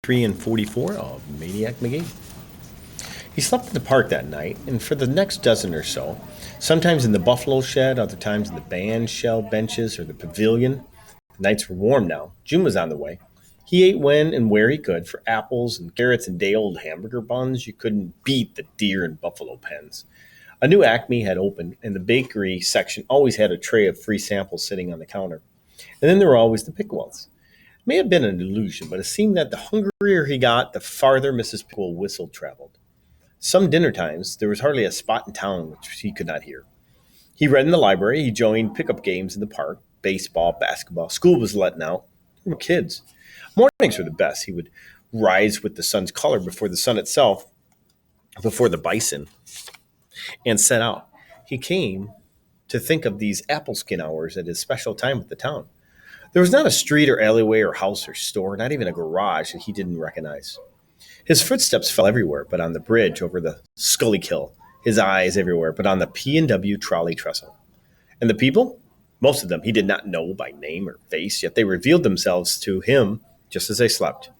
3 and 44 of Maniac Magee. He slept in the park that night, and for the next dozen or so, sometimes in the buffalo shed, other times in the band shell benches or the pavilion. The nights were warm now. June was on the way. He ate when and where he could for apples and carrots and day-old hamburger buns. You couldn't beat the deer and buffalo pens. A new Acme had opened, and the bakery section always had a tray of free samples sitting on the counter. And then there were always the Pickwells. It may have been an illusion, but it seemed that the hungrier he got, the farther Mrs. Pickle whistle traveled. Some dinner times, there was hardly a spot in town which he could not hear. He read in the library, he joined pickup games in the park, baseball, basketball. School was letting out. There were kids. Mornings were the best. He would rise with the sun's color before the sun itself, before the bison, and set out. He came to think of these apple skin hours at his special time with the town. There was not a street or alleyway or house or store, not even a garage that he didn't recognize. His footsteps fell everywhere, but on the bridge over the Scullykill. His eyes everywhere, but on the P&W trolley trestle. And the people? Most of them he did not know by name or face, yet they revealed themselves to him just as they slept.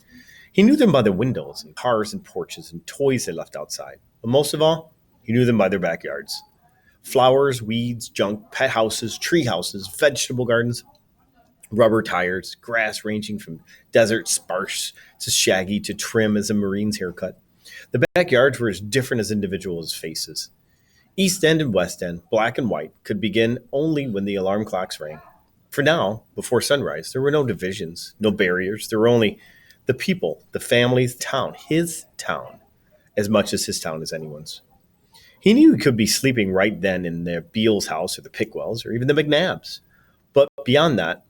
He knew them by their windows and cars and porches and toys they left outside. But most of all, he knew them by their backyards. Flowers, weeds, junk, pet houses, tree houses, vegetable gardens, rubber tires, grass ranging from desert sparse to shaggy to trim as a marine's haircut. The backyards were as different as individual as faces. East End and West End, black and white, could begin only when the alarm clocks rang. For now, before sunrise, there were no divisions, no barriers. There were only the people, the families, town, his town, as much as his town is anyone's. He knew he could be sleeping right then in the Beals house or the Pickwells or even the McNabbs. But beyond that,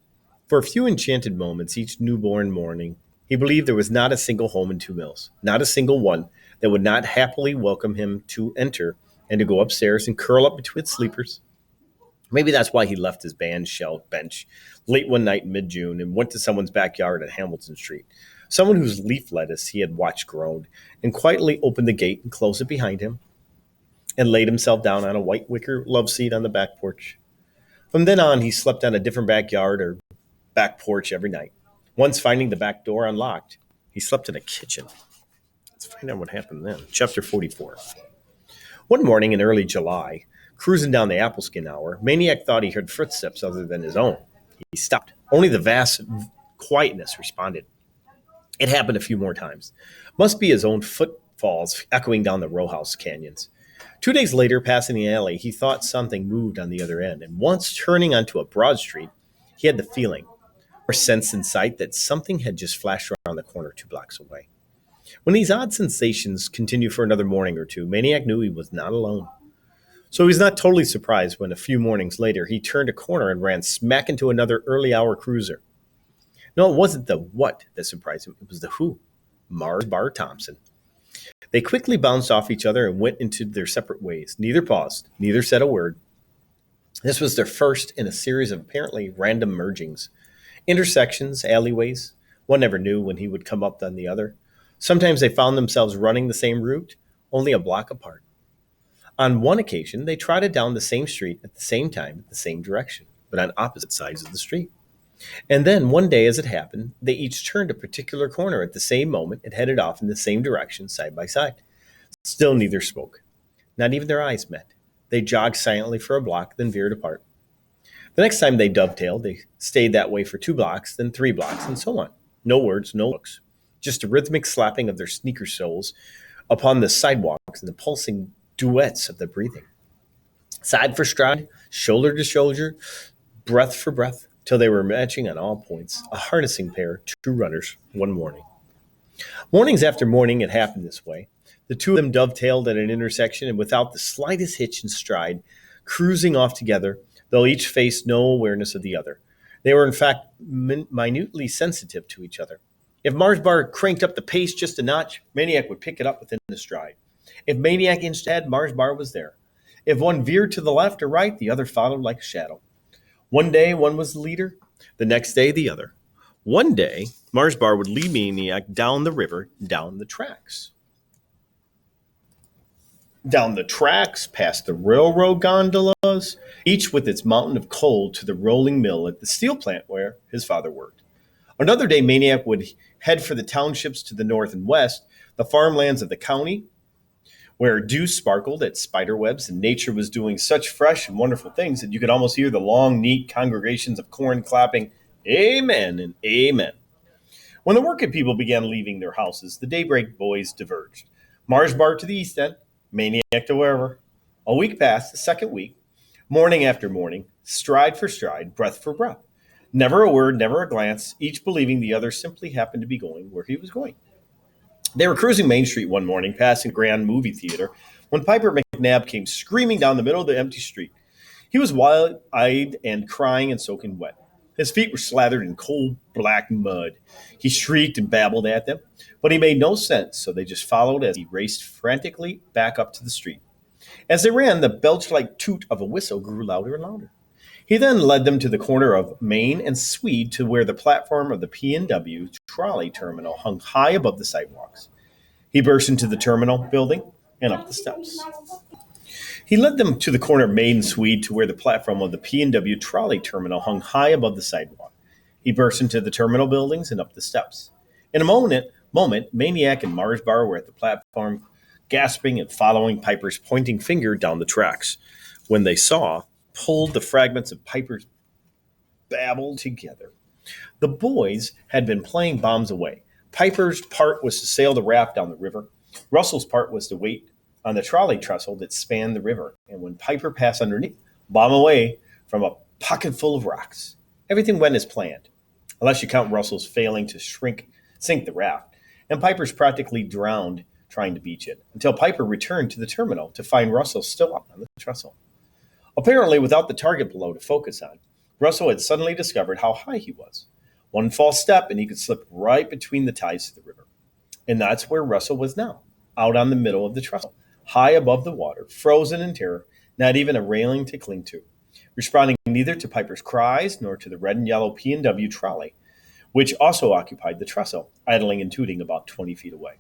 for a few enchanted moments each newborn morning, he believed there was not a single home in Two Mills, not a single one that would not happily welcome him to enter and to go upstairs and curl up between its sleepers. Maybe that's why he left his band shell bench late one night in mid-June and went to someone's backyard at Hamilton Street, someone whose leaf lettuce he had watched grow, and quietly opened the gate and closed it behind him, and laid himself down on a white wicker love seat on the back porch. From then on, he slept on a different backyard or back porch every night. Once finding the back door unlocked, he slept in a kitchen. Let's find out what happened then. Chapter 44. One morning in early July, cruising down the Appleskin Hour, Maniac thought he heard footsteps other than his own. He stopped. Only the vast quietness responded. It happened a few more times. Must be his own footfalls echoing down the row house canyons. 2 days later, passing the alley, he thought something moved on the other end, and once turning onto a broad street, he had the feeling, or sense in sight, that something had just flashed around the corner 2 blocks away. When these odd sensations continued for another morning or two, Maniac knew he was not alone. So he was not totally surprised when a few mornings later he turned a corner and ran smack into another early hour cruiser. No, it wasn't the what that surprised him, it was the who. Mars Bar Thompson. They quickly bounced off each other and went into their separate ways. Neither paused, neither said a word. This was their first in a series of apparently random mergings. Intersections, alleyways. One never knew when he would come up on the other. Sometimes they found themselves running the same route, only a block apart. On one occasion, they trotted down the same street at the same time, at the same direction, but on opposite sides of the street. And then, one day as it happened, they each turned a particular corner at the same moment and headed off in the same direction, side by side. Still neither spoke. Not even their eyes met. They jogged silently for a block, then veered apart. The next time they dovetailed, they stayed that way for 2 blocks, then 3 blocks, and so on. No words, no looks. Just a rhythmic slapping of their sneaker soles upon the sidewalks and the pulsing duets of their breathing. Side for stride, shoulder to shoulder, breath for breath, till they were matching on all points, a harnessing pair, true runners, one morning. Mornings after morning, it happened this way. The two of them dovetailed at an intersection and without the slightest hitch and stride, cruising off together, though each faced no awareness of the other. They were, in fact, minutely sensitive to each other. If Mars Bar cranked up the pace just a notch, Maniac would pick it up within a stride. If Maniac inched ahead, Mars Bar was there. If one veered to the left or right, the other followed like a shadow. One day, one was the leader. The next day, the other. One day, Mars Bar would lead Maniac down the river, down the tracks. Down the tracks, past the railroad gondolas, each with its mountain of coal to the rolling mill at the steel plant where his father worked. Another day, Maniac would head for the townships to the north and west, the farmlands of the county, where dew sparkled at spider webs and nature was doing such fresh and wonderful things that you could almost hear the long, neat congregations of corn clapping, Amen and Amen. When the working people began leaving their houses, the daybreak boys diverged. Mars Bar to the east end, Maniac to wherever. A week passed, the second week, morning after morning, stride for stride, breath for breath. Never a word, never a glance, each believing the other simply happened to be going where he was going. They were cruising Main Street one morning, passing a grand movie theater, when Piper McNabb came screaming down the middle of the empty street. He was wild-eyed and crying and soaking wet. His feet were slathered in cold black mud. He shrieked and babbled at them, but he made no sense, so they just followed as he raced frantically back up to the street. As they ran, the belch-like toot of a whistle grew louder and louder. He then led them to the corner of Main and Swede to where the platform of the P&W trolley terminal hung high above the sidewalks. He burst into the terminal building and up the steps. He led them to the corner of Main and Swede to where the platform of the P&W trolley terminal hung high above the sidewalk. He burst into the terminal buildings and up the steps. In a moment, Maniac and Mars Bar were at the platform, gasping and following Piper's pointing finger down the tracks. When they pulled the fragments of Piper's babble together. The boys had been playing bombs away. Piper's part was to sail the raft down the river. Russell's part was to wait on the trolley trestle that spanned the river, and when Piper passed underneath, bomb away from a pocket full of rocks. Everything went as planned, unless you count Russell's failing to sink the raft, and Piper's practically drowned trying to beach it, until Piper returned to the terminal to find Russell still up on the trestle. Apparently, without the target below to focus on, Russell had suddenly discovered how high he was. One false step, and he could slip right between the ties to the river. And that's where Russell was now, out on the middle of the trestle, high above the water, frozen in terror, not even a railing to cling to, responding neither to Piper's cries nor to the red and yellow P&W trolley, which also occupied the trestle, idling and tooting about 20 feet away.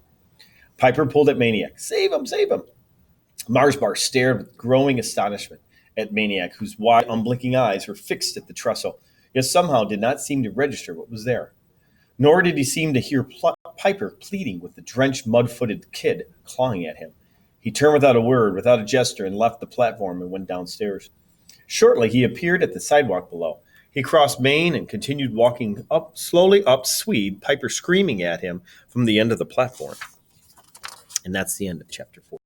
Piper pulled at Maniac. Save him, save him! Mars Bar stared with growing astonishment at Maniac, whose wide, unblinking eyes were fixed at the trestle, yet somehow did not seem to register what was there. Nor did he seem to hear Piper pleading with the drenched, mud-footed kid clawing at him. He turned without a word, without a gesture, and left the platform and went downstairs. Shortly, he appeared at the sidewalk below. He crossed Main and continued walking slowly up Swede, Piper screaming at him from the end of the platform. And that's the end of chapter 4.